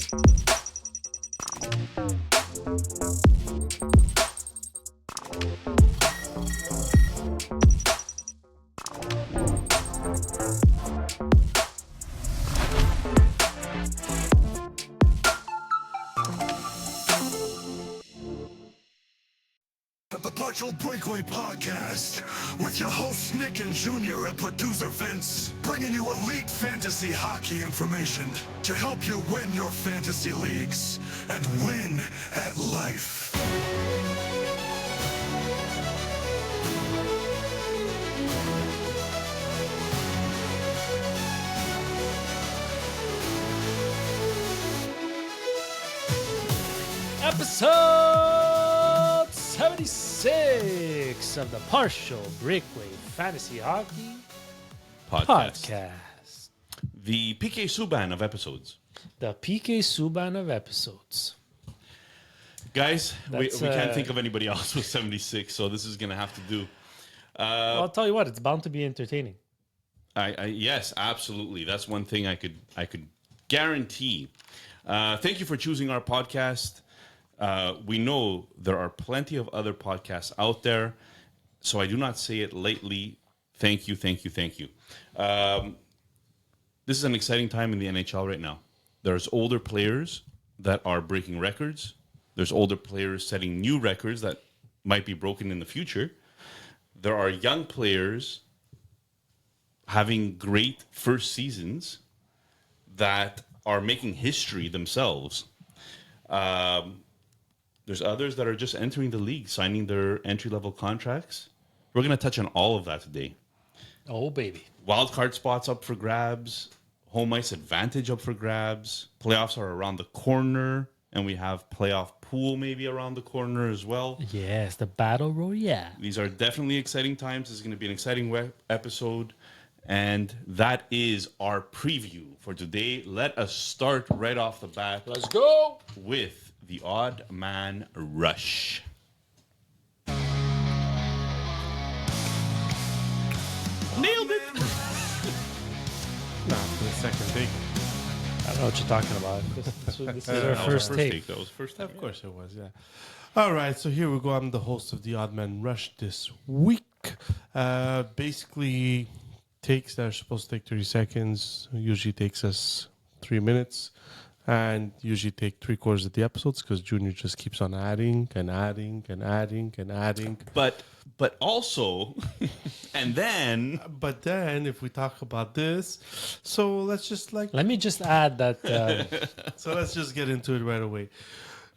The Virtual Breakaway Podcast with your hosts Nick and Junior and producer Vince, bringing you elite fantasy hockey information to help you win your fantasy leagues and win at life. Episode 76 of the Partial Breakaway Fantasy Hockey Podcast. The PK Subban of episodes. The PK Subban of episodes. Guys, we can't think of anybody else with 76, so this is going to have to do. Well, I'll tell you what, it's bound to be entertaining. Yes, absolutely. That's one thing I could guarantee. Thank you for choosing our podcast. We know there are plenty of other podcasts out there, so I do not say it lightly. Thank you. This is an exciting time in the NHL right now. There's older players that are breaking records. There's older players setting new records that might be broken in the future. There are young players having great first seasons that are making history themselves. There's others that are just entering the league, signing their entry-level contracts. We're going to touch on all of that today. Oh, baby. Wild card spots up for grabs. Home ice advantage up for grabs. Playoffs are around the corner, and we have playoff pool maybe around the corner as well. Yes, the Battle Royale. These are definitely exciting times. This is going to be an exciting episode, and that is our preview for today. Let us start right off the bat. Let's go! With the Odd Man Rush. Nailed it! Not for the second take. I don't know what you're talking about. This is our first take. That was first take. Of course it was, yeah. All right, so here we go. I'm the host of the Odd Man Rush this week. Basically, takes that are supposed to take 30 seconds usually takes us 3 minutes. And usually take 3/4 of the episodes because Junior just keeps on adding and adding and adding and adding. But also, and then... But then, if we talk about this, so let's just Let me just add that... So let's just get into it right away.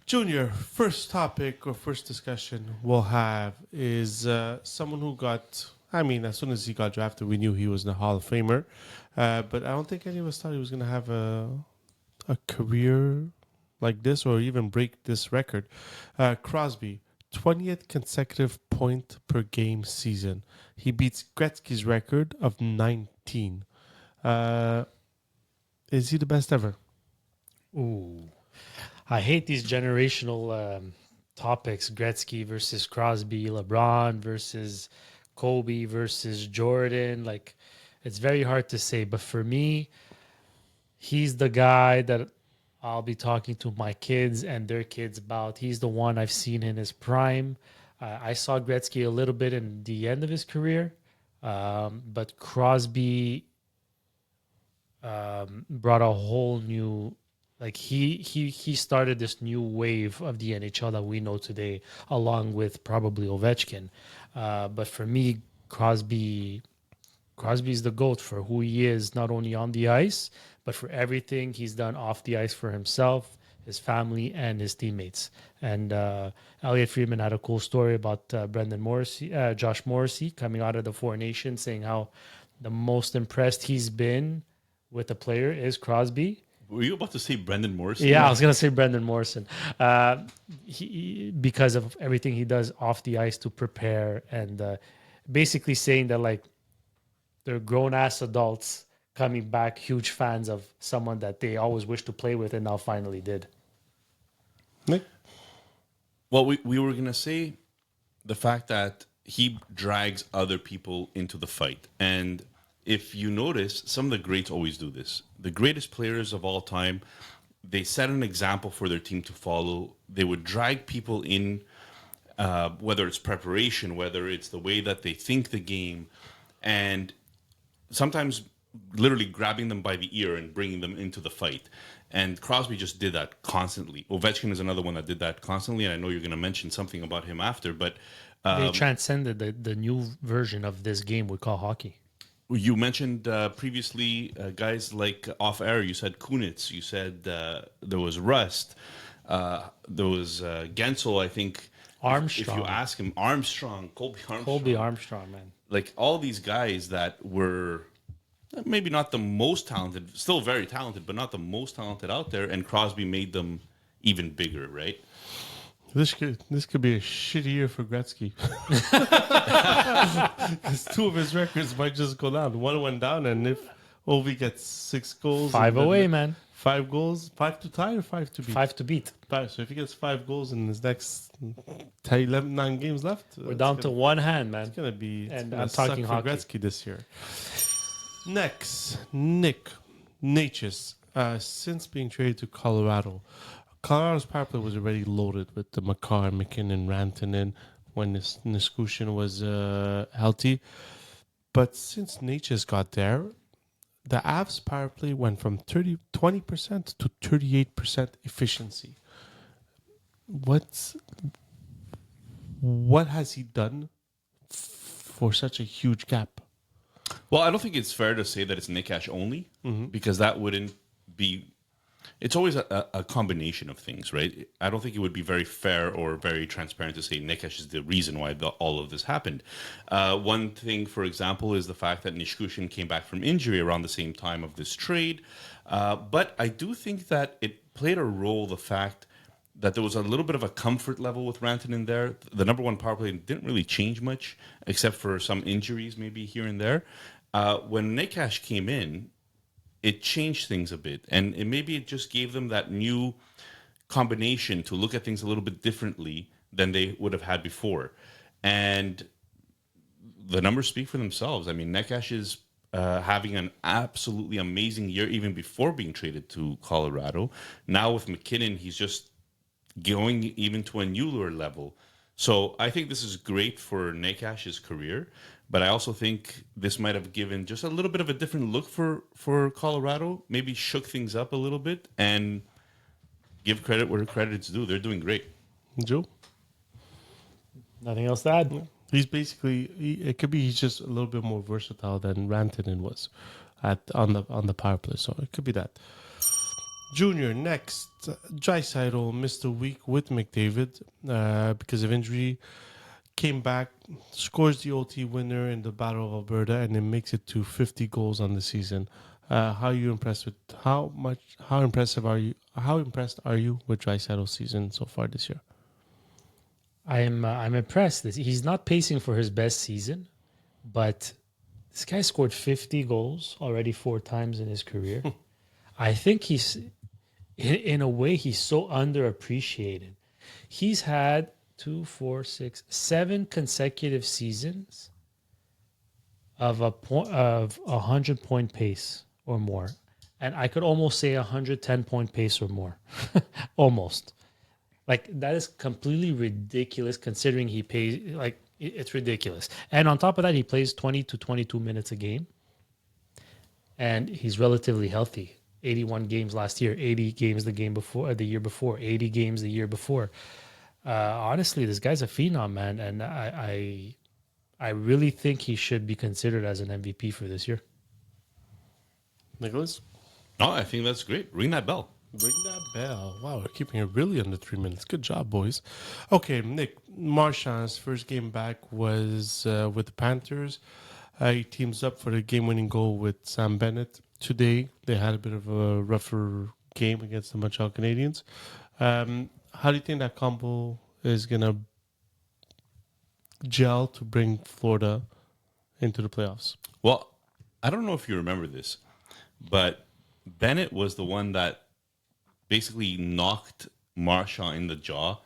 Junior, first topic or first discussion we'll have is someone who got... I mean, as soon as he got drafted, we knew he was the Hall of Famer. But I don't think any of us thought he was going to have a career like this or even break this record. Crosby, 20th consecutive point per game season. He beats Gretzky's record of 19. Is he the best ever? Ooh. I hate these generational topics. Gretzky versus Crosby, LeBron versus Kobe versus Jordan. Like, it's very hard to say. But for me, he's the guy that I'll be talking to my kids and their kids about. He's the one I've seen in his prime. I saw Gretzky a little bit in the end of his career, but Crosby brought a whole new, like he started this new wave of the NHL that we know today, along with probably Ovechkin. But for me, Crosby's the GOAT for who he is, not only on the ice, but for everything he's done off the ice for himself, his family, and his teammates. And Elliot Friedman had a cool story about Josh Morrissey coming out of the Four Nations, saying how the most impressed he's been with a player is Crosby. Were you about to say Brendan Morrison? Yeah, I was going to say Brendan Morrison. Because of everything he does off the ice to prepare, and basically saying that, like, they're grown-ass adults coming back, huge fans of someone that they always wished to play with and now finally did. Nick? Well, we were going to say the fact that he drags other people into the fight. And if you notice, some of the greats always do this. The greatest players of all time they set an example for their team to follow. They would drag people in, whether it's preparation, whether it's the way that they think the game, and sometimes literally grabbing them by the ear and bringing them into the fight. And Crosby just did that constantly. Ovechkin is another one that did that constantly, and I know you're going to mention something about him after, but They transcended the new version of this game we call hockey. you mentioned previously guys like off air. You said Kunitz. You said there was Rust. There was Gensel, I think. Armstrong. If you ask him, Armstrong, Colby Armstrong, man. like all these guys that were maybe not the most talented, still very talented, but not the most talented out there. And Crosby made them even bigger, right? This could be a shitty year for Gretzky. Because two of his records might just go down. One went down, and if Ovi gets 6 goals, 5 and away, then man. 5 goals, 5 to tie or 5 to beat? 5 to beat. 5. So if he gets 5 goals in his next 9 games left, We're down to one hand, man. It's gonna be. And gonna I'm talking suck for hockey. Gretzky this year. Next, Nick Natchez. Since being traded to Colorado's power play was already loaded with the Makar, McKinnon, Rantanen when Nichushkin was healthy. But since Natchez got there, the Avs power play went from 20% to 38% efficiency. What has he done for such a huge gap? Well, I don't think it's fair to say that it's Nick Ash only, because that wouldn't be. It's always a combination of things, right? I don't think it would be very fair or very transparent to say Nick Ash is the reason why all of this happened. One thing, for example, is the fact that Nichushkin came back from injury around the same time of this trade. But I do think that it played a role, the fact that there was a little bit of a comfort level with Rantanen there. The number one power play didn't really change much, except for some injuries maybe here and there. When Nick Ash came in, it changed things a bit. And maybe it just gave them that new combination to look at things a little bit differently than they would have had before. And the numbers speak for themselves. I mean, Nick Ash is having an absolutely amazing year even before being traded to Colorado. Now with McKinnon, he's just going even to a newer level. So I think this is great for Nick Ash's career, but I also think this might have given just a little bit of a different look for Colorado, maybe shook things up a little bit, and give credit where credit's due. They're doing great. Joe? Nothing else to add? He's basically, it could be he's just a little bit more versatile than Rantanen was on the power play. So it could be that. Junior, next. Draisaitl missed a week with McDavid because of injury. Came back, scores the OT winner in the Battle of Alberta, and it makes it to 50 goals on the season. How are you impressed with how impressed are you with Draisaitl's season so far this year? I'm impressed. He's not pacing for his best season, but this guy scored 50 goals already 4 times in his career. I think he's, in a way, he's so underappreciated. He's had 7 consecutive seasons of a 100-point pace or more, and I could almost say 110-point pace or more, almost. Like, that is completely ridiculous considering he pays, like, it's ridiculous. And on top of that, he plays 20 to 22 minutes a game. And he's relatively healthy. 81 games last year, 80 games the year before, 80 games the year before. Honestly, this guy's a phenom, man. And I really think he should be considered as an MVP for this year. Nicholas? No, I think that's great. Ring that bell. Ring that bell. Wow, we're keeping it really under 3 minutes. Good job, boys. Okay, Nick, Marchand's first game back was with the Panthers. He teams up for the game-winning goal with Sam Bennett. Today, they had a bit of a rougher game against the Montreal Canadiens. How do you think that combo is going to gel to bring Florida into the playoffs? Well, I don't know if you remember this, but Bennett was the one that basically knocked Marchand in the jaw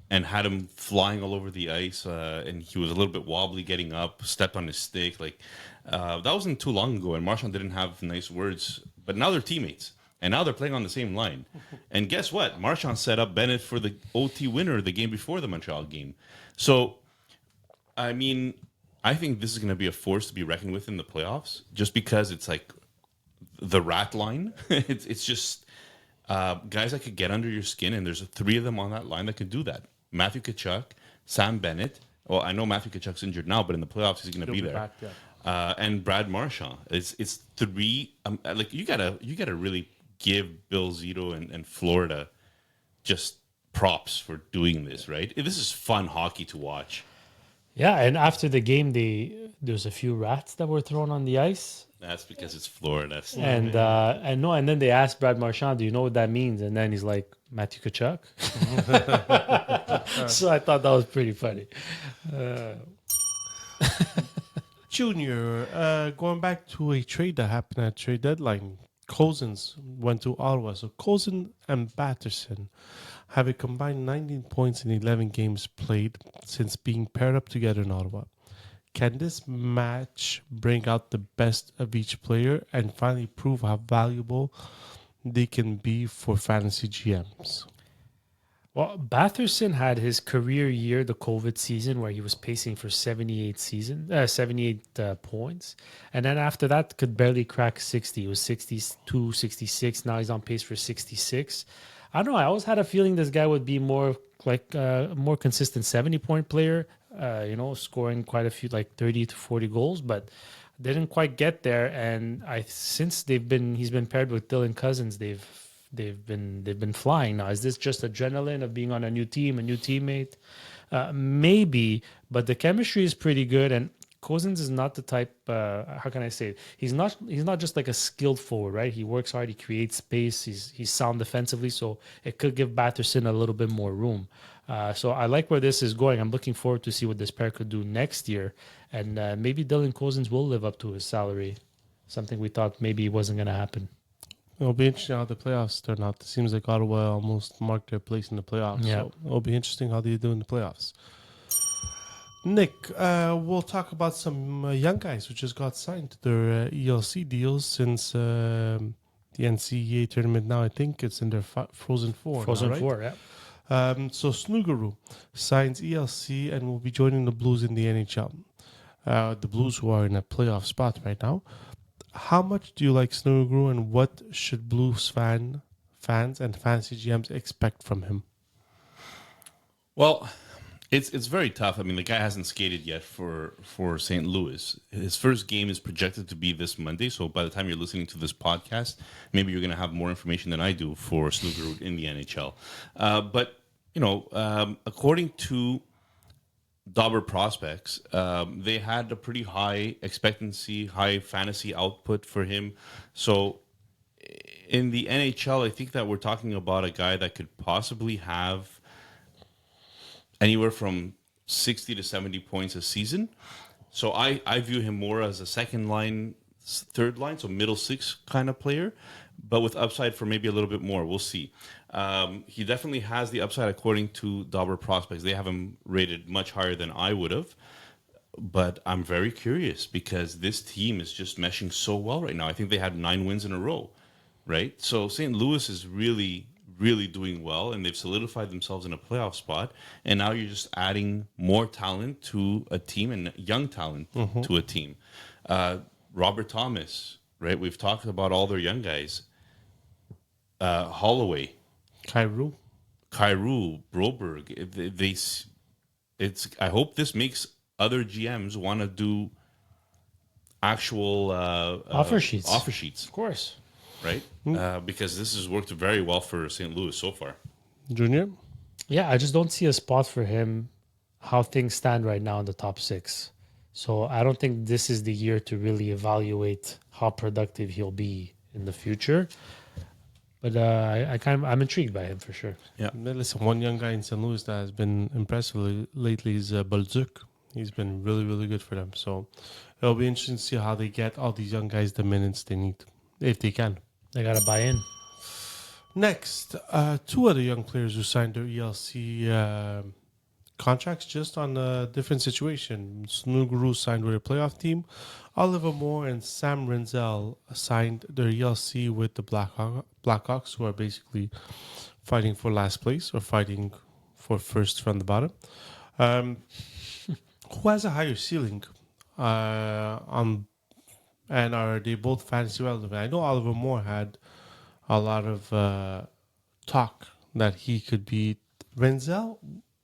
and had him flying all over the ice, and he was a little bit wobbly getting up, stepped on his stick. Like that wasn't too long ago, and Marchand didn't have nice words, but now they're teammates. And now they're playing on the same line. And guess what? Marchand set up Bennett for the OT winner the game before the Montreal game. So, I mean, I think this is going to be a force to be reckoned with in the playoffs just because it's like the rat line. It's just guys that could get under your skin, and there's three of them on that line that could do that. Matthew Tkachuk, Sam Bennett. Well, I know Matthew Tkachuk's injured now, but in the playoffs he's going to be there. back, yeah. And Brad Marchand. It's three. Like you gotta really give Bill Zito and Florida just props for doing this. Right? This is fun hockey to watch. Yeah, and after the game, there's a few rats that were thrown on the ice, That's because it's Florida. and then they asked Brad Marchand, "Do you know what that means?" And then he's like, "Matthew Tkachuk." So I thought that was pretty funny. Junior, going back to a trade that happened at trade deadline, Cousins went to Ottawa. So Cousins and Batterson have a combined 19 points in 11 games played since being paired up together in Ottawa. Can this match bring out the best of each player and finally prove how valuable they can be for fantasy GMs? Well, Batherson had his career year, the COVID season, where he was pacing for 78 points. And then after that, could barely crack 60. He was 62, 66. Now he's on pace for 66. I don't know. I always had a feeling this guy would be more like a more consistent 70-point player, scoring quite a few, like 30 to 40 goals, but didn't quite get there. And since he's been paired with Dylan Cousins, they've been flying now. Is this just adrenaline of being on a new team, a new teammate? Maybe, but the chemistry is pretty good. And Cousins is not the type. How can I say it? He's not just like a skilled forward, right? He works hard. He creates space. He's sound defensively, so it could give Batterson a little bit more room. So I like where this is going. I'm looking forward to see what this pair could do next year, and maybe Dylan Cousins will live up to his salary. Something we thought maybe wasn't going to happen. It'll be interesting how the playoffs turn out. It seems like Ottawa almost marked their place in the playoffs. Yeah. So it'll be interesting how they do in the playoffs. Nick, we'll talk about some young guys who just got signed to their ELC deals since the NCAA tournament. Now I think it's in their Frozen Four. Frozen now, right? Four, yeah. So Snuguru signs ELC and will be joining the Blues in the NHL. The Blues, who are in a playoff spot right now. How much do you like Snuguru, and what should Blues fans and fantasy GMs expect from him? Well, it's very tough. I mean, the guy hasn't skated yet for St. Louis. His first game is projected to be this Monday, so by the time you're listening to this podcast, maybe you're going to have more information than I do for Snuguru in the NHL. But, according to Dauber prospects, they had a pretty high expectancy, high fantasy output for him. So in the NHL, I think that we're talking about a guy that could possibly have anywhere from 60 to 70 points a season. So I view him more as a second line, third line, so middle six kind of player, but with upside for maybe a little bit more. We'll see. He definitely has the upside according to Dauber prospects. They have him rated much higher than I would have. But I'm very curious because this team is just meshing so well right now. I think they had 9 wins in a row, right? So St. Louis is really, really doing well, and they've solidified themselves in a playoff spot. And now you're just adding more talent to a team and young talent to a team. Robert Thomas, right? We've talked about all their young guys. Holloway. Kyrou, Broberg. I hope this makes other GMs want to do actual Offer sheets. Of course. Right? Because this has worked very well for St. Louis so far. Junior? Yeah, I just don't see a spot for him how things stand right now in the top 6. So I don't think this is the year to really evaluate how productive he'll be in the future. But I'm intrigued by him for sure. Yeah. Listen, one young guy in St. Louis that has been impressive lately is Balzuc. He's been really, really good for them. So it'll be interesting to see how they get all these young guys the minutes they need, if they can. They got to buy in. Next, 2 other young players who signed their ELC contracts, just on a different situation. Snuguru signed with a playoff team. Oliver Moore and Sam Renzel signed their ELC with the Blackhawks, who are basically fighting for last place or fighting for first from the bottom. Who has a higher ceiling? And are they both fantasy relevant? I know Oliver Moore had a lot of talk that he could be. Renzel,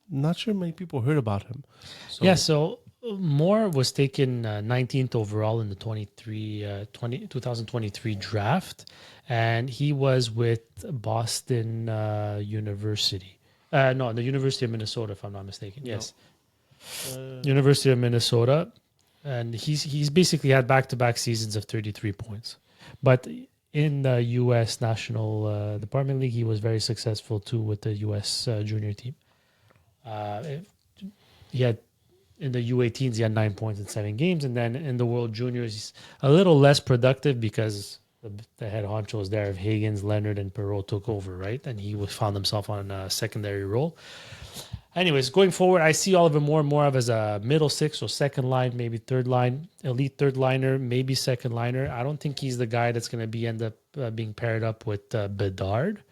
not sure many people heard about him. So, Yeah, so Moore was taken 19th overall in the 2023 draft, and he was with Boston University. No, the University of Minnesota, if I'm not mistaken. Yes, University of Minnesota, and he's basically had back-to-back seasons of 33 points. But in the U.S. National Department League, he was very successful too with the U.S. Junior team. He had in the U18s, he had 9 points in 7 games, and then in the World Juniors, he's a little less productive because the head honchos there of Higgins, Leonard, and Perreault took over, right? And he found himself on a secondary role. Anyways, going forward, I see Oliver Moore more of as a middle six or second line, maybe third line, elite third liner, maybe second liner. I don't think he's the guy that's going to end up being paired up with Bedard.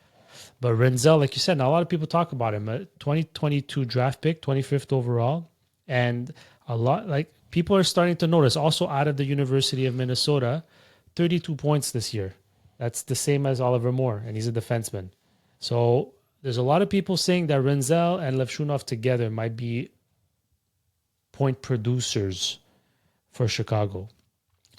But Renzel, like you said, now a lot of people talk about him. 2022 draft pick, 25th overall. And a lot, like, people are starting to notice, also out of the University of Minnesota, 32 points this year. That's the same as Oliver Moore, and he's a defenseman. So there's a lot of people saying that Renzel and Levshunov together might be point producers for Chicago.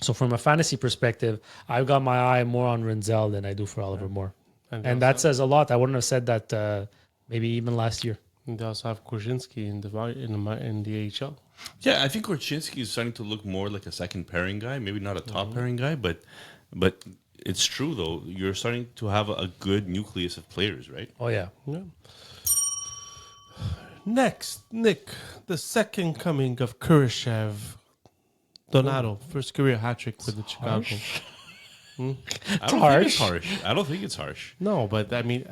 So from a fantasy perspective, I've got my eye more on Renzel than I do for Oliver Moore. And that says a lot. I wouldn't have said that maybe even last year. And they also have Korchinski in the AHL. Yeah, I think Korchinski is starting to look more like a second pairing guy. Maybe not a top pairing guy, but it's true though. You're starting to have a good nucleus of players, right? Oh yeah. Next, Nick, the second coming of Kurashev. Donato, first career hat trick with the Chicago. I don't think it's harsh. I don't think it's harsh. No, but I mean,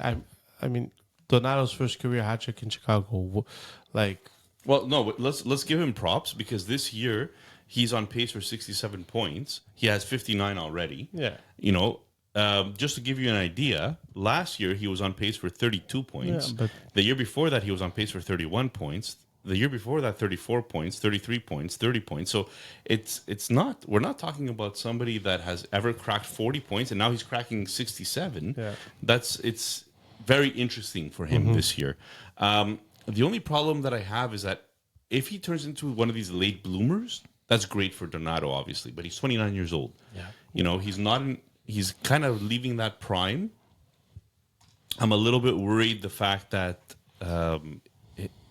Donato's first career hat trick in Chicago, like. Well, no, but let's give him props because this year he's on pace for 67 points. He has 59 already. Yeah. You know, just to give you an idea, last year he was on pace for 32 points. Yeah, but the year before that he was on pace for 31 points. The year before that, 34 points, 33 points, 30 points. So it's not, we're not talking about somebody that has ever cracked 40 points and now he's cracking 67. Yeah. It's very interesting for him this year. The only problem that I have is that if he turns into one of these late bloomers, that's great for Donato, obviously, but he's 29 years old. Yeah. You know, he's kind of leaving that prime. I'm a little bit worried the fact that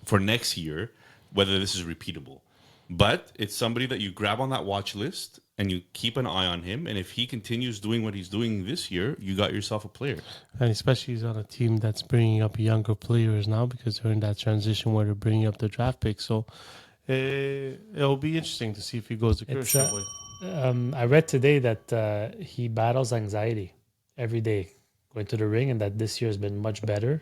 for next year, whether this is repeatable. But it's somebody that you grab on that watch list and you keep an eye on him. And if he continues doing what he's doing this year, you got yourself a player. And especially he's on a team that's bringing up younger players now because they're in that transition where they're bringing up the draft pick. So it'll be interesting to see if he goes the Kershaw way. I read today that he battles anxiety every day going to the ring and that this year has been much better.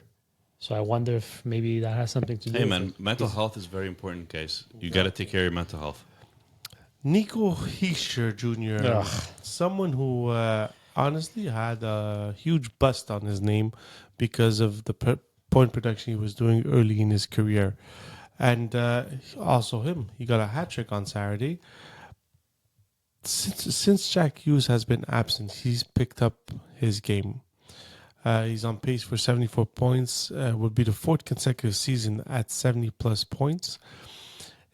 So I wonder if maybe that has something to do with it. Hey, man, mental health is very important, guys. You got to take care of your mental health. Nico Hischier Jr., someone who honestly had a huge bust on his name because of the point production he was doing early in his career. And also he got a hat trick on Saturday. Since Jack Hughes has been absent, he's picked up his game. He's on pace for 74 points. Would be the fourth consecutive season at 70-plus points.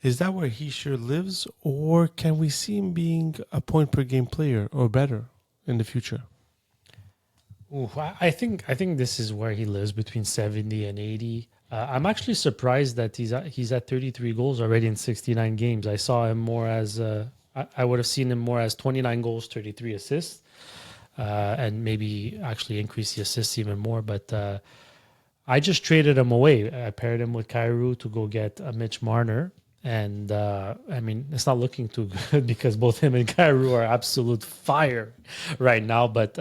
Is that where Hischier lives, or can we see him being a point-per-game player or better in the future? Ooh, I think this is where he lives, between 70 and 80. I'm actually surprised that he's at 33 goals already in 69 games. I saw him more as I would have seen him more as 29 goals, 33 assists. And maybe actually increase the assists even more. But I just traded him away. I paired him with Kyrou to go get Mitch Marner. And, I mean, it's not looking too good because both him and Kyrou are absolute fire right now. But,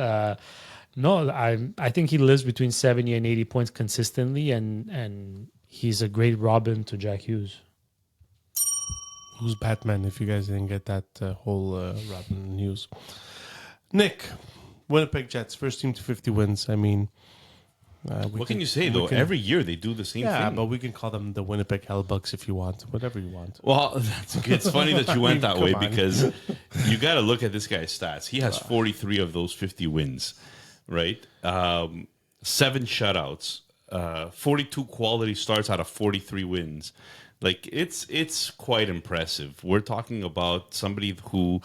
no, I think he lives between 70 and 80 points consistently. And he's a great Robin to Jack Hughes. Who's Batman? If you guys didn't get that whole Robin news, Nick, Winnipeg Jets, first team to 50 wins. I mean, What can you say, though? Every year they do the same yeah, thing. but we can call them the Winnipeg Hellbucks if you want, whatever you want. Well, it's funny that you went that Come way on. because you got to look at this guy's stats. He has 43 of those 50 wins, right? 7 shutouts, 42 quality starts out of 43 wins. Like it's quite impressive. We're talking about somebody who,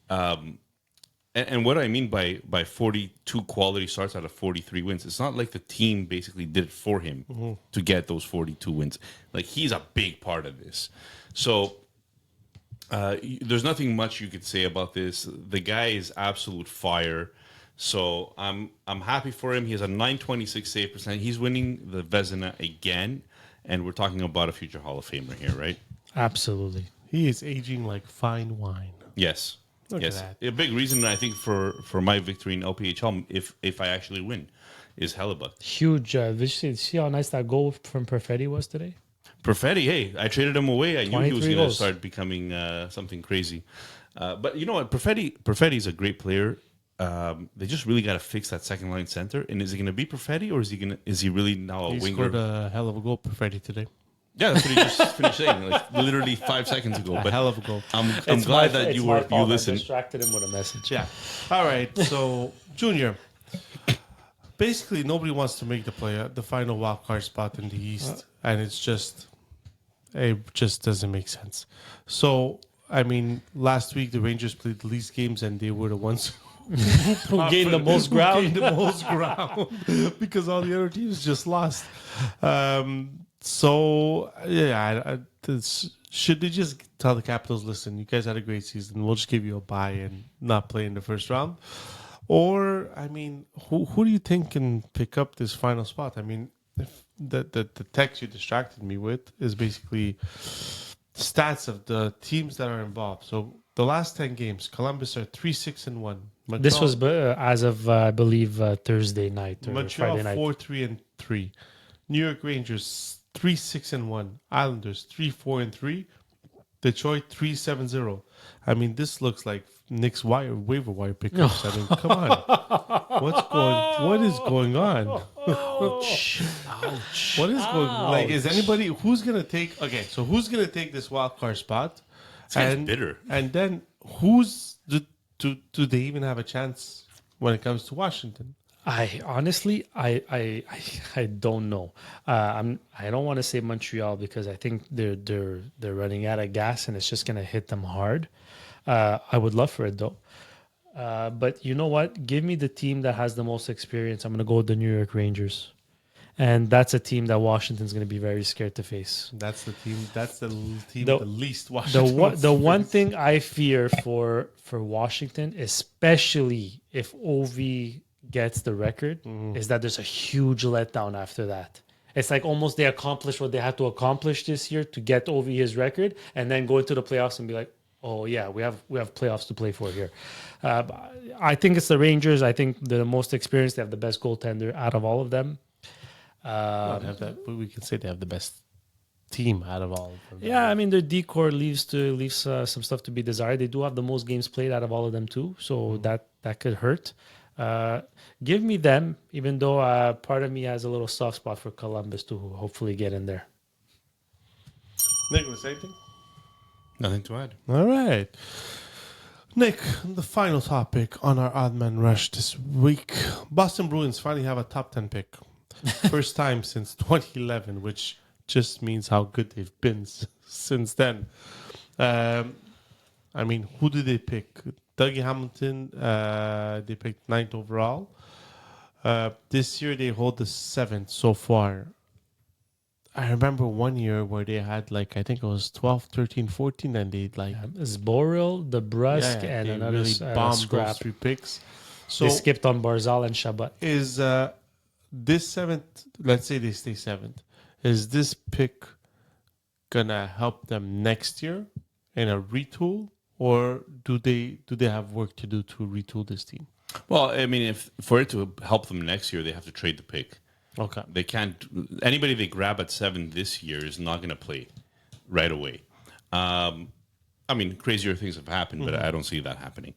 and what I mean by 42 quality starts out of 43 wins, it's not like the team basically did it for him to get those 42 wins. Like he's a big part of this. So there's nothing much you could say about this. The guy is absolute fire. So I'm happy for him. He has a 926 save percent. He's winning the Vezina again, and we're talking about a future Hall of Famer here, right? Absolutely. He is aging like fine wine. Yes. Look yes. at that. A big reason I think for my victory in LPHL, if I actually win, is Hellebuck. Huge. Did you see how nice that goal from Perfetti was today? Perfetti, hey, I traded him away. I knew he was 23 going to goals. start becoming something crazy. But you know what? Perfetti is a great player. They just really got to fix that second line center. And is he going to be Perfetti, or is he really now a He winger? scored a hell of a goal, Perfetti, today. Yeah, that's what he just finished saying, like literally 5 seconds ago. A But hell of a goal. I'm glad that you listened. I distracted him with a message. Yeah. All right. So, Junior, basically nobody wants to make the final wild card spot in the East, and it just doesn't make sense. So, I mean, last week the Rangers played the least games, and they were the ones Who gained the most ground? gained the most ground because all the other teams just lost. So, yeah, should they just tell the Capitals, listen, you guys had a great season. We'll just give you a bye and not play in the first round? Or, I mean, who do you think can pick up this final spot? I mean, if the text you distracted me with is basically stats of the teams that are involved. So the last 10 games, Columbus are 3-6-1. This was as of, I believe, Thursday night or Montreal Friday night. 4-3-3. New York Rangers 3-6-1. Islanders 3-4-3. Detroit 3-7-0. I mean, this looks like Nick's waiver wire pickups. I mean, come on. What is going on? Ouch. What is going on? Like, is anybody who's gonna take who's gonna take this wild card spot? guy's bitter. And then do they even have a chance when it comes to Washington? I honestly, I don't know. I don't want to say Montreal because I think they're running out of gas and it's just gonna hit them hard. I would love for it though. But you know what? Give me the team that has the most experience. I'm gonna go with the New York Rangers, and that's a team that Washington's gonna be very scared to face. That's the team. That's the team The- the least Washington. The one thing I fear for Washington, especially if Ovi gets the record, is that there's a huge letdown after that. It's like almost they accomplished what they had to accomplish this year to get Ovi his record, and then go into the playoffs and be like, "Oh yeah, we have playoffs to play for here." I think it's the Rangers. I think they're the most experienced. They have the best goaltender out of all of them. We can say they have the best team out of all of them. Yeah, I mean their decor leaves some stuff to be desired. They do have the most games played out of all of them too, so that could hurt. Give me them, even though part of me has a little soft spot for Columbus to hopefully get in there. Nicholas, anything? Nothing to add. All right. Nick, the final topic on our Odd Man Rush this week. Boston Bruins finally have a top 10 pick. First time since 2011, which just means how good they've been since then. I mean, who did they pick? Dougie Hamilton, they picked 9th overall. This year they hold the 7th so far. I remember one year where they had I think it was 12, 13, 14, and they Zboril, DeBrusk, and they another really bombed scrap. those 3 picks. So They skipped on Barzal and Shabbat. is this 7th, let's say they stay 7th, is this pick gonna help them next year in a retool, or do they have work to do to retool this team? Well, I mean, if for it to help them next year, they have to trade the pick. Okay. They can't. Anybody they grab at 7 this year is not going to play right away. I mean, crazier things have happened, but I don't see that happening.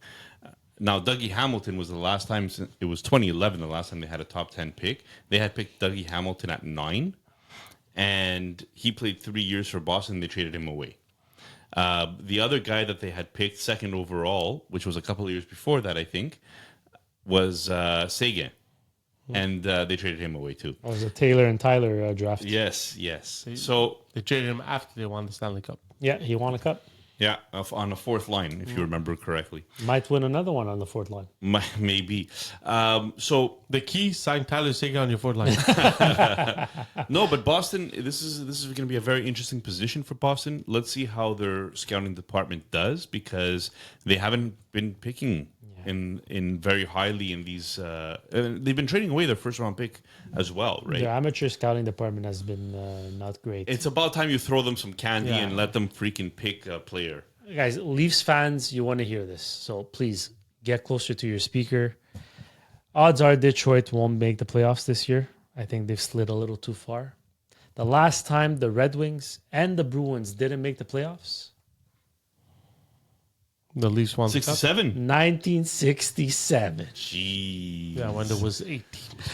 Now, Dougie Hamilton was the last time, it was 2011, the last time they had a top 10 pick. They had picked Dougie Hamilton at 9, and he played 3 years for Boston. They traded him away. The other guy that they had picked second overall, which was a couple of years before that, I think, was Seguin. And they traded him away too. That was a Taylor and Tyler draft. Yes, yes. So, They traded him after they won the Stanley Cup. Yeah, he won a cup. yeah, on the fourth line, if you remember correctly. Might win another one on the fourth line. Maybe. So, The key, sign Tyler Seguin on your fourth line. no, but Boston, this is going to be a very interesting position for Boston. Let's see how their scouting department does, because they haven't been picking in very highly in these. They've been trading away their first round pick as well, right? Their amateur scouting department has been not great. It's about time you throw them some candy Yeah. and let them freaking pick a player. Guys, Leafs fans, you want to hear this. So please get closer to your speaker. Odds are Detroit won't make the playoffs this year. I think they've slid a little too far. The last time the Red Wings and the Bruins didn't make the playoffs, The Leafs won the cup. 67. 1967. Jeez. Yeah, when there was 8 teams.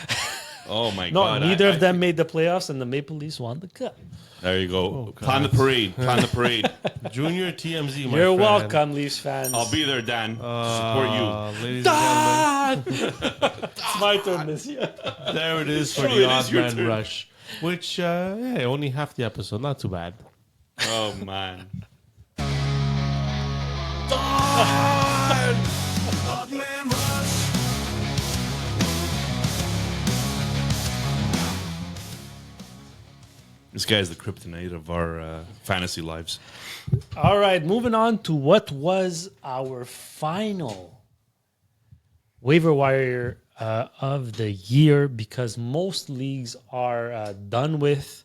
Oh my No, God. neither of them made the playoffs, and the Maple Leafs won the cup. There you go. Plan the parade. Plan the parade. Junior TMZ, my You're friend. welcome, Leafs fans. I'll be there, Dan. Support you. Ladies and It's my turn this year. gentlemen, there it is for Sure, the it is your Odd Man turn. Rush. Which, only half the episode. Not too bad. Oh man. Oddman Rush. This guy is the kryptonite of our fantasy lives. All right, moving on to what was our final waiver wire of the year, because most leagues are done with,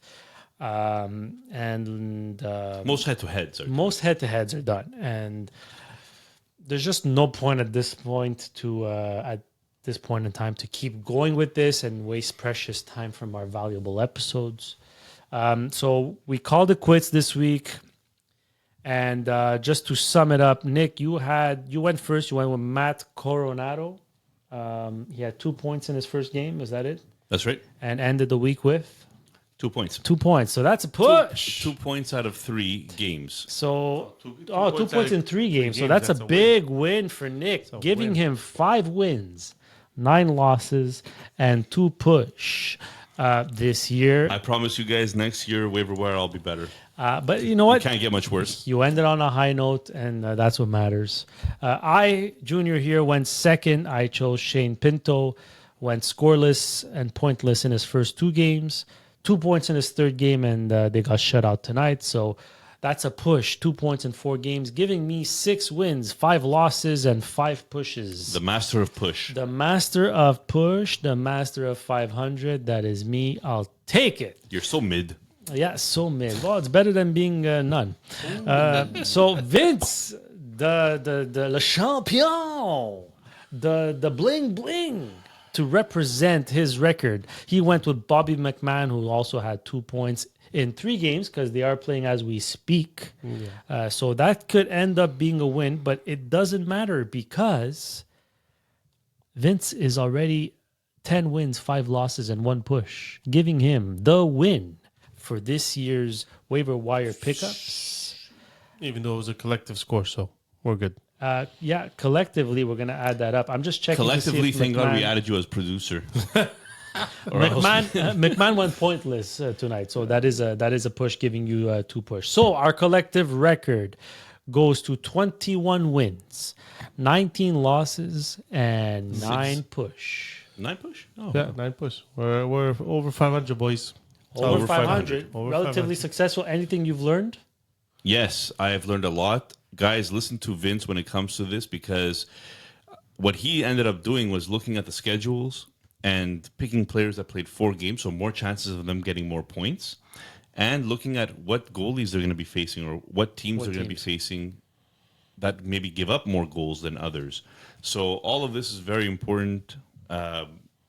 and Most head-to-heads are. most head-to-heads are done, and there's just no point at this point in time to keep going with this and waste precious time from our valuable episodes. So we called it quits this week. And just to sum it up, Nick, you went first. You went with Matt Coronado. He had 2 points in his first game. Is that it? That's right. And ended the week with 2 points. 2 points. So that's a push. 2 points out of 3 games. So, two 2 points points out in of 3 games. So games, that's that's a a big win for Nick, a giving win. him 5 wins, 9 losses, and 2 push this year. I promise you guys, next year, waiver wire, I'll be better. But you know what? Can't get much worse. You ended on a high note, and that's what matters. I, Junior here, went second. I chose Shane Pinto, went scoreless and pointless in his first 2 games, 2 points in his third game, and they got shut out tonight. So that's a push, 2 points in 4 games, giving me 6 wins, 5 losses, and 5 pushes. The master of push. The master of push, the master of 500, that is me. I'll take it. You're so mid. Yeah, so mid. Well, it's better than being none. So Vince, the Le Champion, the bling bling to represent his record. He went with Bobby McMahon, who also had 2 points in 3 games because they are playing as we speak. So that could end up being a win, but it doesn't matter because Vince is already 10 wins, 5 losses, and 1 push, giving him the win for this year's waiver wire pickups. Even though it was a collective score, so we're good. Yeah, collectively, we're going to add that up. I'm just checking. Collectively, to see if thank God we McMahon- added you as producer. Or else- McMahon went pointless tonight, so that is a push, giving you 2 push. So our collective record goes to 21 wins, 19 losses, and 9 push. 9 push? Oh. Yeah, 9 push. We're over 500, boys. Over 500, Over relatively 500. successful. Anything you've learned? Yes, I have learned a lot. Guys, listen to Vince when it comes to this, because what he ended up doing was looking at the schedules and picking players that played 4 games, so more chances of them getting more points, and looking at what goalies they're going to be facing or what teams they're going to be facing that maybe give up more goals than others. So all of this is very important.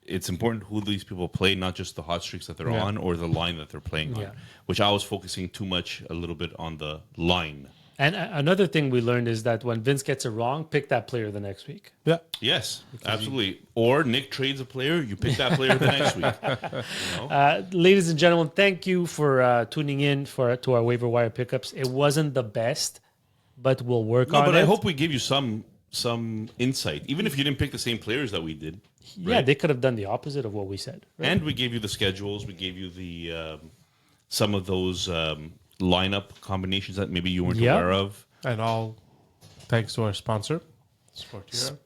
it's important who these people play, not just the hot streaks that they're Yeah. on or the line that they're playing Yeah. on. Which I was focusing too much a little bit on the line. And another thing we learned is that when Vince gets it wrong, pick that player the next week. Yeah. Yes, absolutely. Or Nick trades a player, you pick that player the next week. You know? Ladies and gentlemen, thank you for tuning in to our waiver wire pickups. It wasn't the best, but we'll work No, on but it. I hope we give you some insight, even if you didn't pick the same players that we did. Yeah, they could have done the opposite of what we said. Right? And we gave you the schedules. We gave you the some of those lineup combinations that maybe you weren't Yeah. aware of. And all thanks to our sponsor, Sportira.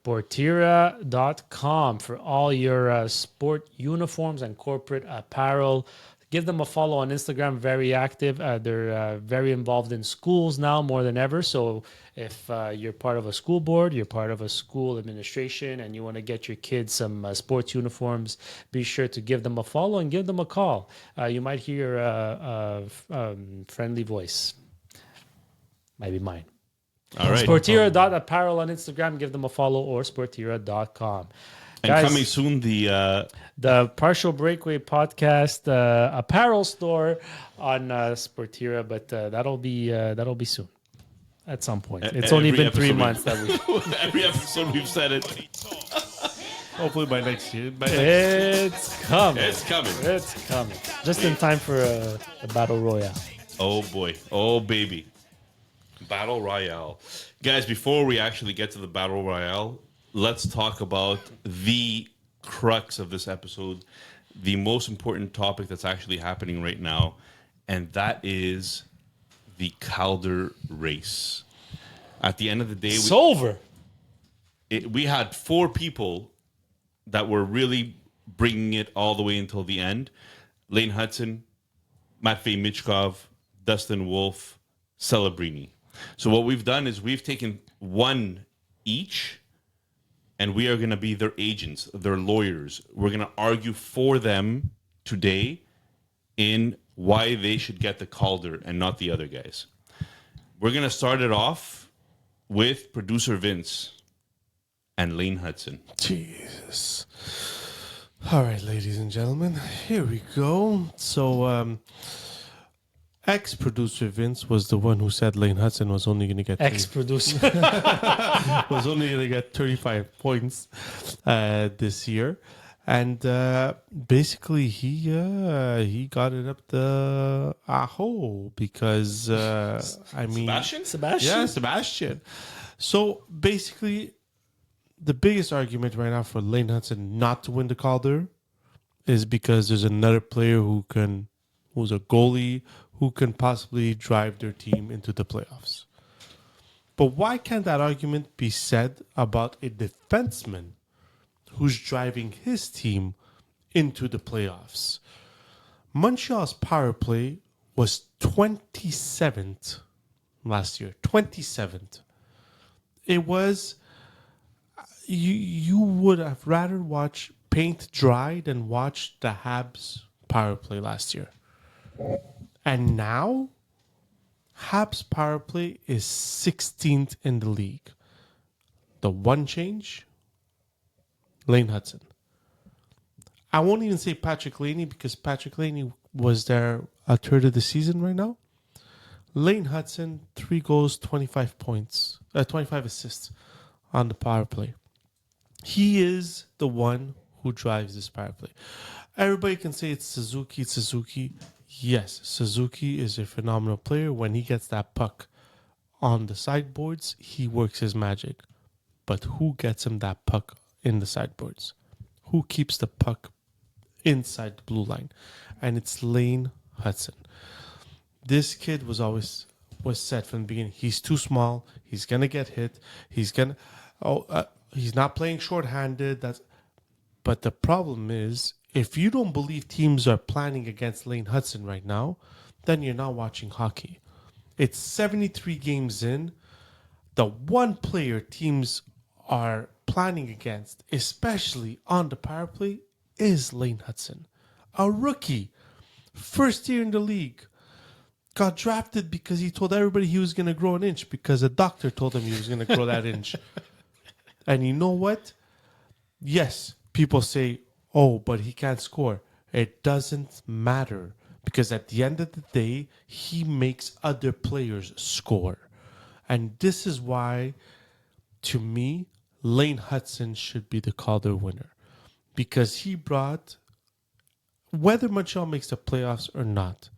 Sportira.com for all your sport uniforms and corporate apparel. Give them a follow on Instagram, very active. They're very involved in schools now more than ever. So if you're part of a school board, you're part of a school administration, and you want to get your kids some sports uniforms, be sure to give them a follow and give them a call. You might hear a friendly voice. Might be mine. All right. Sportira.apparel on Instagram. Give them a follow, or sportira.com. And Guys, coming soon, the Partial Breakaway Podcast apparel store on Sportira, but that'll be soon at some point. It's only every been 3 episode months that we. every episode we've said it. Hopefully by next year. It's coming. It's coming. It's coming. Just in time for a battle royale. Oh boy. Oh baby. Battle Royale. Guys, before we actually get to the Battle Royale, let's talk about the crux of this episode, the most important topic that's actually happening right now, and that is the Calder race. At the end of the day, It's over. we had 4 people that were really bringing it all the way until the end. Lane Hudson, Matvey Michkov, Dustin Wolf, Celebrini. So what we've done is we've taken one each, and we are going to be their agents, their lawyers. We're going to argue for them today in why they should get the Calder and not the other guys. We're going to start it off with producer Vince and Lane Hudson. Jesus. All right, ladies and gentlemen, here we go. So, ex-producer Vince was the one who said Lane Hudson was only going to get Ex-producer. 35 points this year, and basically he got it up the hole because I mean Sebastian? Sebastian. So basically, the biggest argument right now for Lane Hudson not to win the Calder is because there's another player who's a goalie who can possibly drive their team into the playoffs. But why can't that argument be said about a defenseman who's driving his team into the playoffs? Montreal's power play was 27th last year. 27th. It was... You would have rather watched paint dry than watch the Habs power play last year. And now, Habs power play is 16th in the league. The one change, Lane Hudson. I won't even say Patrick Laney because Patrick Laney was there a third of the season right now. Lane Hudson, 3 goals, 25 points, 25 assists on the power play. He is the one who drives this power play. Everybody can say it's Suzuki. Yes, Suzuki is a phenomenal player. When he gets that puck on the sideboards, he works his magic. But who gets him that puck in the sideboards? Who keeps the puck inside the blue line? And it's Lane Hudson. This kid was said from the beginning. He's too small. He's gonna get hit. He's not playing shorthanded. But the problem is, if you don't believe teams are planning against Lane Hudson right now, then you're not watching hockey. It's 73 games in. The one player teams are planning against, especially on the power play, is Lane Hudson. A rookie. First year in the league. Got drafted because he told everybody he was going to grow an inch because a doctor told him he was going to grow that inch. And you know what? Yes, people say, oh, but he can't score. It doesn't matter because at the end of the day, he makes other players score. And this is why, to me, Lane Hudson should be the Calder winner because he brought, whether Montreal makes the playoffs or not,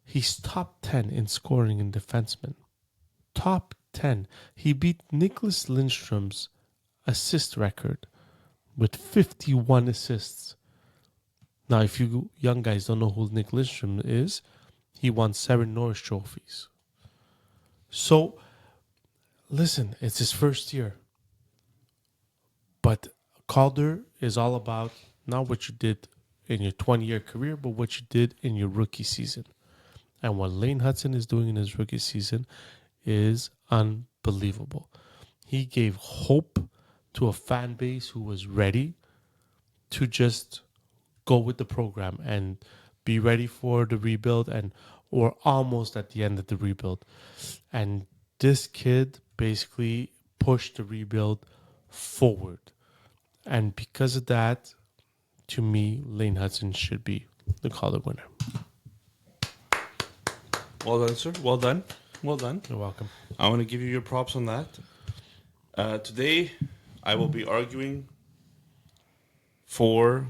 he's top 10 in scoring in defensemen. Top 10. He beat Nicholas Lindstrom's assist record with 51 assists. Now, if you young guys don't know who Nick Lindstrom is, he won 7 Norris trophies. So, listen, it's his first year. But Calder is all about not what you did in your 20-year career, but what you did in your rookie season. And what Lane Hudson is doing in his rookie season is unbelievable. He gave hope to a fan base who was ready to just go with the program and be ready for the rebuild and or almost at the end of the rebuild. And this kid basically pushed the rebuild forward. And because of that, to me, Lane Hudson should be the Calder winner. Well done, sir. Well done. Well done. You're welcome. I want to give you your props on that. Today, I will be arguing for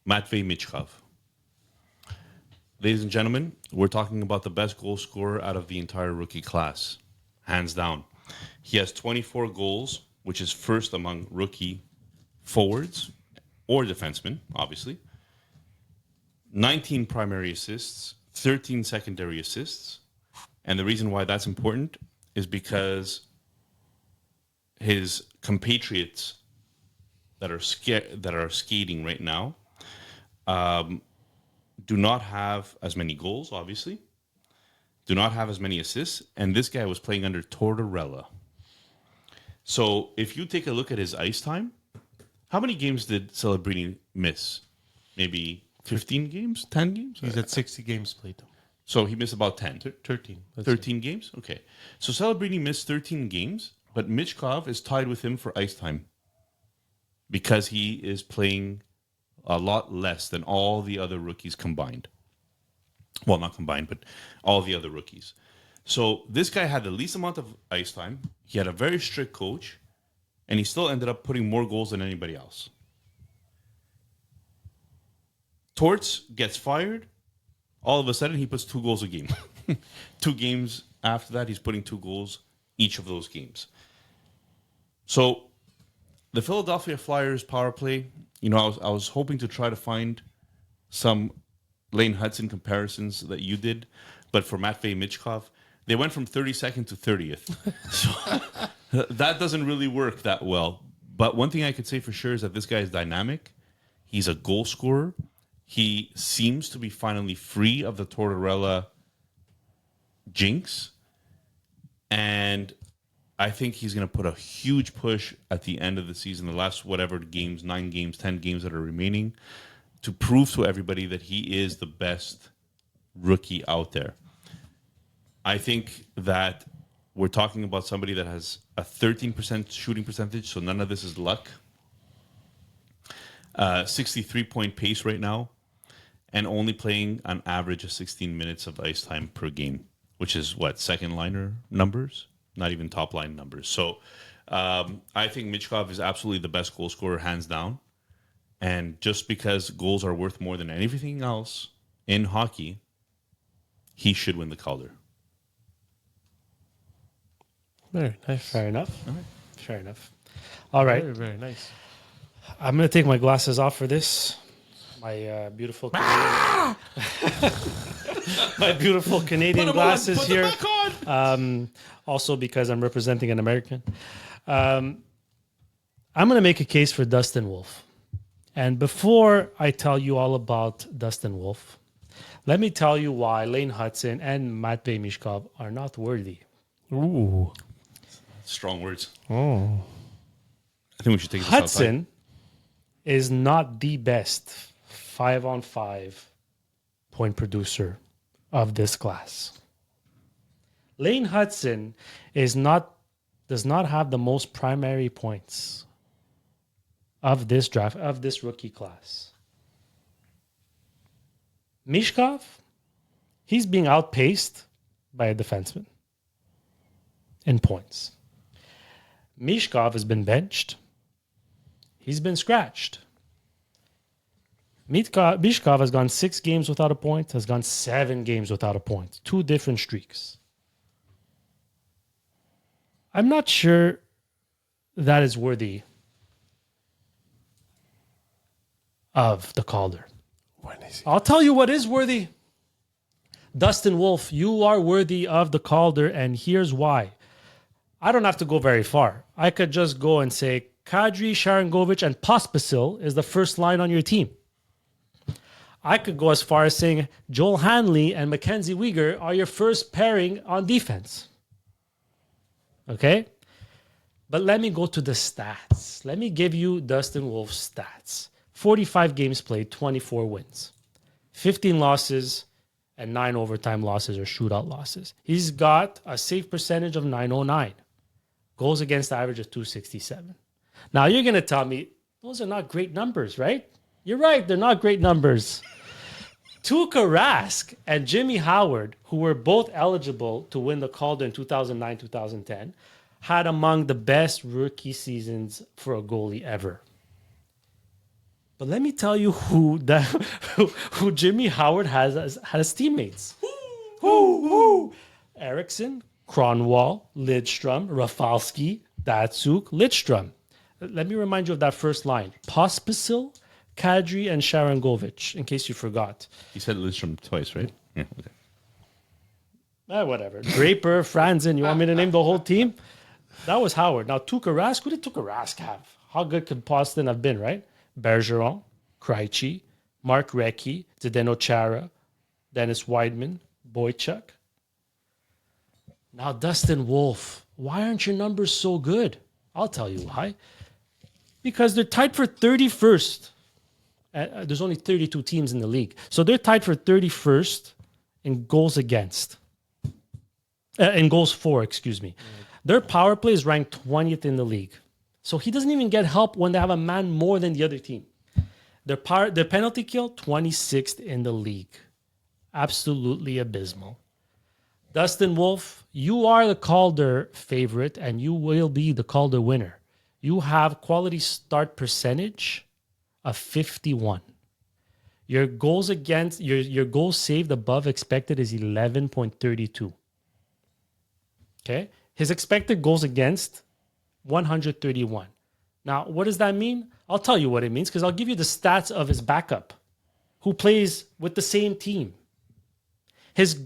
Matvei Michkov. Ladies and gentlemen, we're talking about the best goal scorer out of the entire rookie class, hands down. He has 24 goals, which is first among rookie forwards or defensemen, obviously. 19 primary assists, 13 secondary assists. And the reason why that's important is because his compatriots that are skating right now do not have as many goals, obviously, do not have as many assists, and this guy was playing under Tortorella. So if you take a look at his ice time, how many games did Celebrini miss? Maybe 15 games? 10 games? He's at 60 games played. So he missed about 10. 13. 13 games? Okay. So Celebrini missed 13 games, but Michkov is tied with him for ice time because he is playing a lot less than all the other rookies combined. Well, not combined, but all the other rookies. So this guy had the least amount of ice time. He had a very strict coach, and he still ended up putting more goals than anybody else. Torts gets fired. All of a sudden, he puts 2 goals a game. 2 games after that, he's putting 2 goals each of those games. So the Philadelphia Flyers power play, I was hoping to try to find some Lane Hudson comparisons that you did, but for Matvei Michkov, they went from 32nd to 30th. So that doesn't really work that well. But one thing I could say for sure is that this guy is dynamic. He's a goal scorer. He seems to be finally free of the Tortorella jinx. And I think he's going to put a huge push at the end of the season, the last whatever games, 9 games, 10 games that are remaining, to prove to everybody that he is the best rookie out there. I think that we're talking about somebody that has a 13% shooting percentage, so none of this is luck. 63-point pace right now, and only playing an average of 16 minutes of ice time per game, which is second liner numbers, not even top line numbers. So I think Michkov is absolutely the best goal scorer, hands down. And just because goals are worth more than anything else in hockey, he should win the Calder. Very nice. Fair enough. All right. Fair enough. All right. Very, very nice. I'm going to take my glasses off for this. My beautiful Canadian, my beautiful Canadian glasses Put here. them back on. Also because I'm representing an American. I'm going to make a case for Dustin Wolf. And before I tell you all about Dustin Wolf, let me tell you why Lane Hudson and Matvei Michkov are not worthy. Ooh. Strong words. Oh. I think we should take this Hudson is not the best 5-on-5 point producer of this class. Lane Hudson does not have the most primary points of this draft, of this rookie class. Mishkov, he's being outpaced by a defenseman in points. Mishkov has been benched. He's been scratched. Mishkov has gone 6 games without a point, has gone 7 games without a point. 2 different streaks. I'm not sure that is worthy of the Calder. I'll tell you what is worthy. Dustin Wolf, you are worthy of the Calder, and here's why. I don't have to go very far. I could just go and say Kadri, Sharangovich, and Pospisil is the first line on your team. I could go as far as saying Joel Hanley and Mackenzie Weegar are your first pairing on defense. Okay? But let me go to the stats. Let me give you Dustin Wolf's stats. 45 games played, 24 wins. 15 losses and 9 overtime losses or shootout losses. He's got a save percentage of .909. Goals against average of .267. Now you're going to tell me, those are not great numbers, right? You're right, they're not great numbers. Tuukka Rask and Jimmy Howard, who were both eligible to win the Calder in 2009-2010, had among the best rookie seasons for a goalie ever. But let me tell you who Jimmy Howard has as teammates. Eriksson, Kronwall, Lidstrom, Rafalski, Datsuk, Lidstrom. Let me remind you of that first line. Pospisil, Kadri, and Sharangovich, in case you forgot. You said Lidstrom twice, right? Yeah, okay. Whatever. Draper, Franzen, you want me to name the whole team? That was Howard. Now, Tuukka Rask, who did Tuukka Rask have? How good could Boston have been, right? Bergeron, Krejci, Mark Recchi, Zdeno Chara, Dennis Weidman, Boychuk. Now, Dustin Wolf. Why aren't your numbers so good? I'll tell you why. Because they're tied for 31st. There's only 32 teams in the league. So they're tied for 31st in goals against. In goals for, excuse me. Their power play is ranked 20th in the league. So he doesn't even get help when they have a man more than the other team. Their penalty kill, 26th in the league. Absolutely abysmal. Dustin Wolf, you are the Calder favorite, and you will be the Calder winner. You have quality start percentage of 51. Your goals against your goals saved above expected is 11.32. Okay? His expected goals against 131. Now, what does that mean? I'll tell you what it means because I'll give you the stats of his backup who plays with the same team. His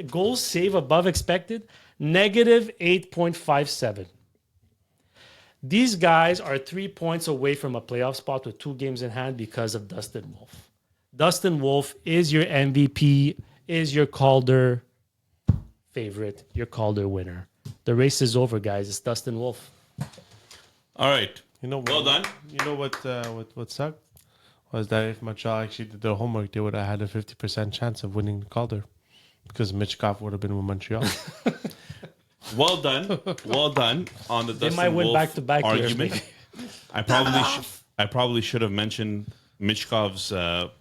goals save above expected, negative 8.57. These guys are 3 points away from a playoff spot with 2 games in hand because of Dustin Wolf. Dustin Wolf is your MVP, is your Calder favorite, your Calder winner. The race is over, guys. It's Dustin Wolf. All right. You know, well done. You know what sucked? Was that if Montreal actually did their homework, they would have had a 50% chance of winning the Calder because Mitchkov would have been with Montreal. Well done. Well done on the Dustin They might win Wolf back-to-back years, argument. maybe. I probably should have mentioned Mitchkov's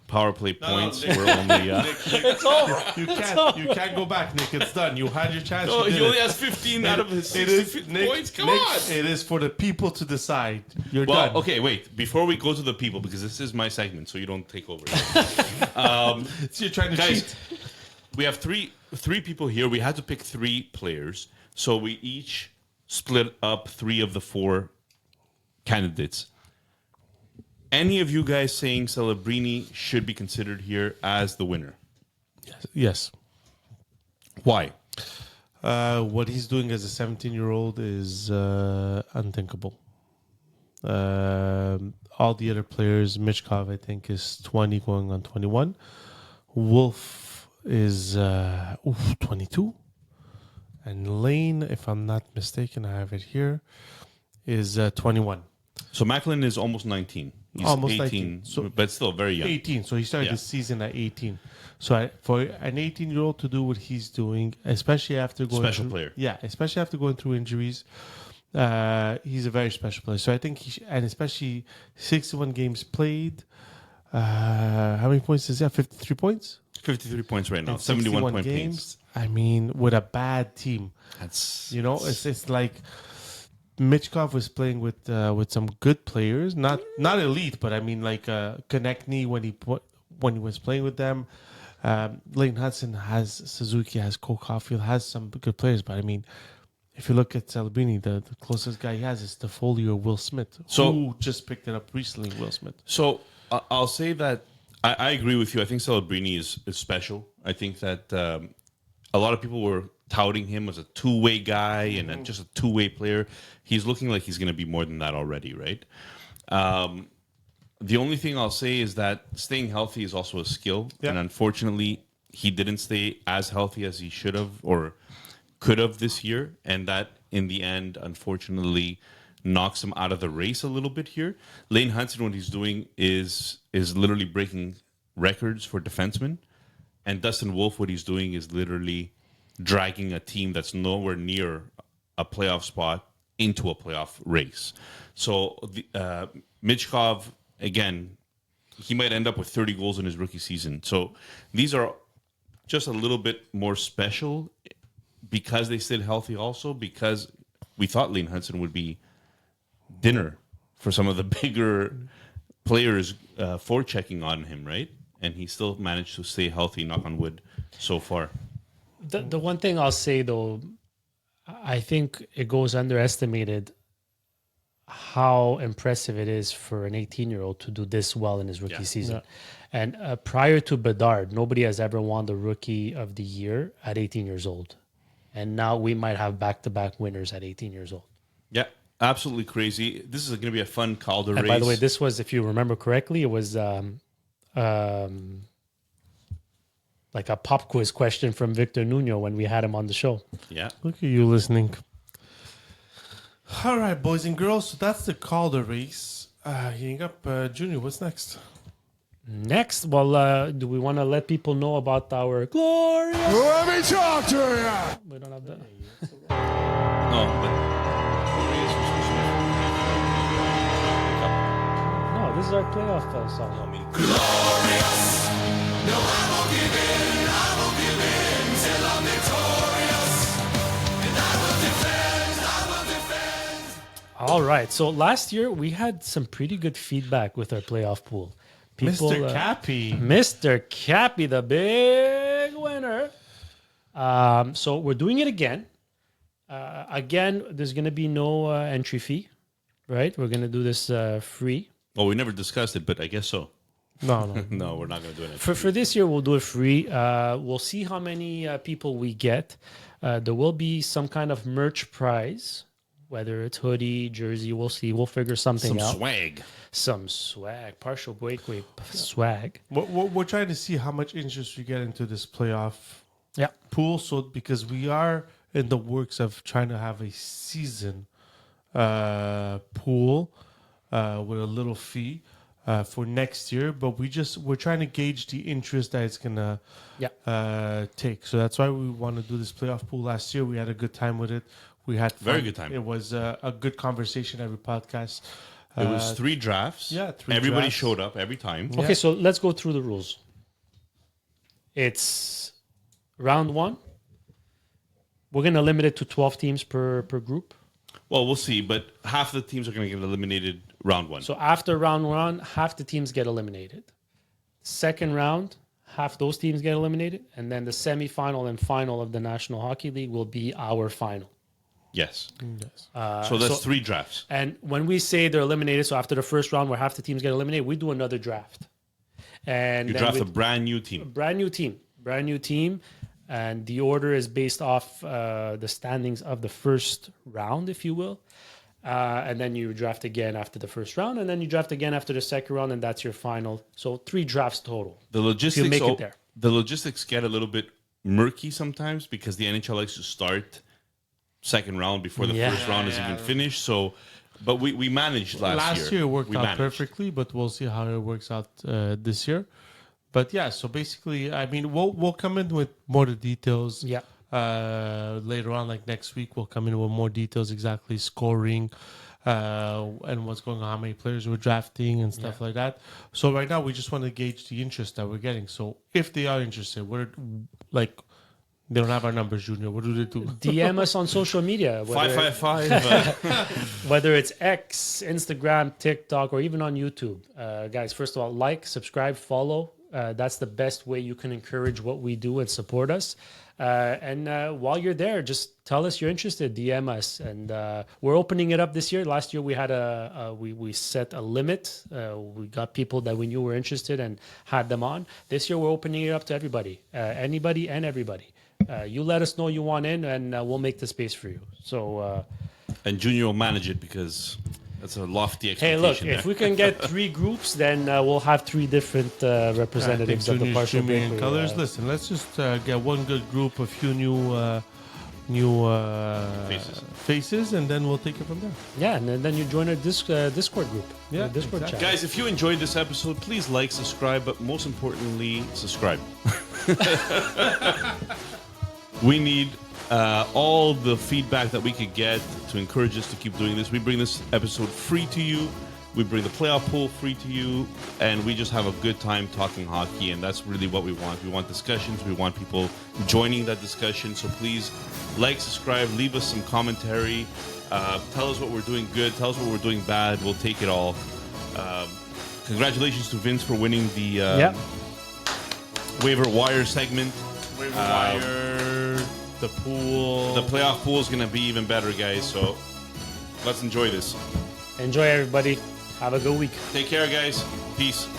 power play points Nick. were only. It's over. You can't go back, Nick. It's done. You had your chance. No, you he did only it. has 15 out of his It is 60 Nick, points. Come Nick, on. It is for the people to decide. You're Well, done. okay, wait. Before we go to the people, because this is my segment, so you don't take over. So you're trying to Guys, cheat. we have three people here. We had to pick 3 players, so we each split up 3 of the 4 candidates. Any of you guys saying Celebrini should be considered here as the winner? Yes. Why? What he's doing as a 17-year-old is unthinkable. All the other players, Mitchkov, I think, is 20 going on 21. Wolf is 22. And Lane, if I'm not mistaken, I have it here, is 21. So Macklin is almost 19. He's Almost 18, 19. but still very young. 18. So he started Yeah. the season at 18. So for an 18-year-old to do what he's doing, especially after going Special through, player. Yeah, especially after going through injuries, He's a very special player. So I think and especially 61 games played. How many points does he have? 53 points? 53 points right now. In 71 61 point games. pace. I mean, with a bad team. That's It's like Michkov was playing with some good players, not elite, but I mean like Konechny when he was playing with them. Leighton Hudson has Suzuki, has Cole Caulfield, has some good players, but I mean, if you look at Celebrini, the closest guy he has is Toffoli or Will Smith, who just picked it up recently. Will Smith. So I'll say that I agree with you. I think Celebrini is special. I think that a lot of people were touting him as a two-way guy and just a two-way player. He's looking like he's going to be more than that already, right? The only thing I'll say is that staying healthy is also a skill. Yeah. And unfortunately, he didn't stay as healthy as he should have or could have this year. And that, in the end, unfortunately, knocks him out of the race a little bit here. Lane Hudson, what he's doing is literally breaking records for defensemen. And Dustin Wolf, what he's doing is literally dragging a team that's nowhere near a playoff spot into a playoff race. So Michkov, again, he might end up with 30 goals in his rookie season. So these are just a little bit more special because they stayed healthy also, because we thought Lane Hudson would be dinner for some of the bigger players forechecking on him, right? And he still managed to stay healthy, knock on wood, so far. The one thing I'll say, though, I think it goes underestimated how impressive it is for an 18-year-old to do this well in his rookie season. Yeah. And prior to Bedard, nobody has ever won the Rookie of the Year at 18 years old. And now we might have back-to-back winners at 18 years old. Yeah, absolutely crazy. This is going to be a fun Calder race. And by the way, this was, if you remember correctly, it was like a pop quiz question from Victor Nuno when we had him on the show. Yeah. Look at you listening. All right, boys and girls. So that's the Calder race. Heating up, Junior. What's next? Next, well, do we want to let people know about our glorious? Let me talk to you. We don't have that. No, but No, this is our playoff song. Glorious. No, I won't give in. I won't give in till I'm victorious. And I will defend. I will defend. All right. So last year we had some pretty good feedback with our playoff pool. People, Mr. Cappy. Mr. Cappy, the big winner. So we're doing it again. Again, there's going to be no entry fee, right? We're going to do this free. well, we never discussed it, but I guess so. No. No, we're not going to do it. For this year, we'll do it free. We'll see how many people we get. There will be some kind of merch prize, whether it's hoodie, jersey. We'll see. We'll figure something out. swag. Some swag. Partial breakaway swag. We're trying to see how much interest we get into this playoff Yeah. pool. So because we are in the works of trying to have a season pool with a little fee for next year, but we're trying to gauge the interest that it's gonna take. So that's why we want to do this playoff pool. Last year we had a good time with it. We had fun. Very good time. It was a good conversation every podcast. It was 3 drafts. yeah, 3 Everybody drafts. showed up every time. Okay, so let's go through the rules. It's round 1. We're going to limit it to 12 teams per group. Well, we'll see, but half the teams are going to get eliminated round 1. So after round 1, half the teams get eliminated. Second round, half those teams get eliminated. And then the semifinal and final of the National Hockey League will be our final. Yes. Yes. So that's 3 drafts. And when we say they're eliminated, so after the first round where half the teams get eliminated, we do another draft. And You then draft with a brand new team. brand new team. And the order is based off the standings of the first round, if you will. And then you draft again after the first round, and then you draft again after the second round, and that's your final. So 3 drafts total. The logistics, make it there. The logistics get a little bit murky sometimes because the NHL likes to start second round before the first round is even finished. So, but we managed Last year it worked We out managed. perfectly, but we'll see how it works out this year. But yeah, so basically, I mean, we'll come in with more the details. Yeah. Later on, like next week, we'll come in with more details, exactly scoring, and what's going on, how many players we're drafting and stuff like that. So right now, we just want to gauge the interest that we're getting. So if they are interested, they don't have our numbers, Junior. What do they do? DM us on social media. 555. Whether it's X, Instagram, TikTok, or even on YouTube. Guys, first of all, like, subscribe, follow. That's the best way you can encourage what we do and support us. And while you're there, just tell us you're interested. DM us, and we're opening it up this year. Last year we had we set a limit. We got people that we knew were interested and had them on. This year we're opening it up to everybody, anybody and everybody. You let us know you want in, and we'll make the space for you. So. And Junior will manage it because that's a lofty Hey, expectation. look, there. if we can get 3 groups, then we'll have 3 different representatives of the Junior's partial streaming in breakaway. colors. Listen, let's just get one good group, a few new faces, and then we'll take it from there. Yeah, and then you join our Discord group. Yeah, Discord exactly. chat. Guys, if you enjoyed this episode, please like, subscribe, but most importantly, subscribe. We need all the feedback that we could get to encourage us to keep doing this. We bring this episode free to you. We bring the playoff pool free to you, and we just have a good time talking hockey, and that's really what we want. We want discussions. We want people joining that discussion. So please like, subscribe, leave us some commentary. Tell us what we're doing good. Tell us what we're doing bad. We'll take it all. Congratulations to Vince for winning the waiver wire segment. Waiver wire, the pool. The playoff pool is going to be even better, guys. So let's enjoy this. Enjoy, everybody. Have a good week. Take care, guys. Peace.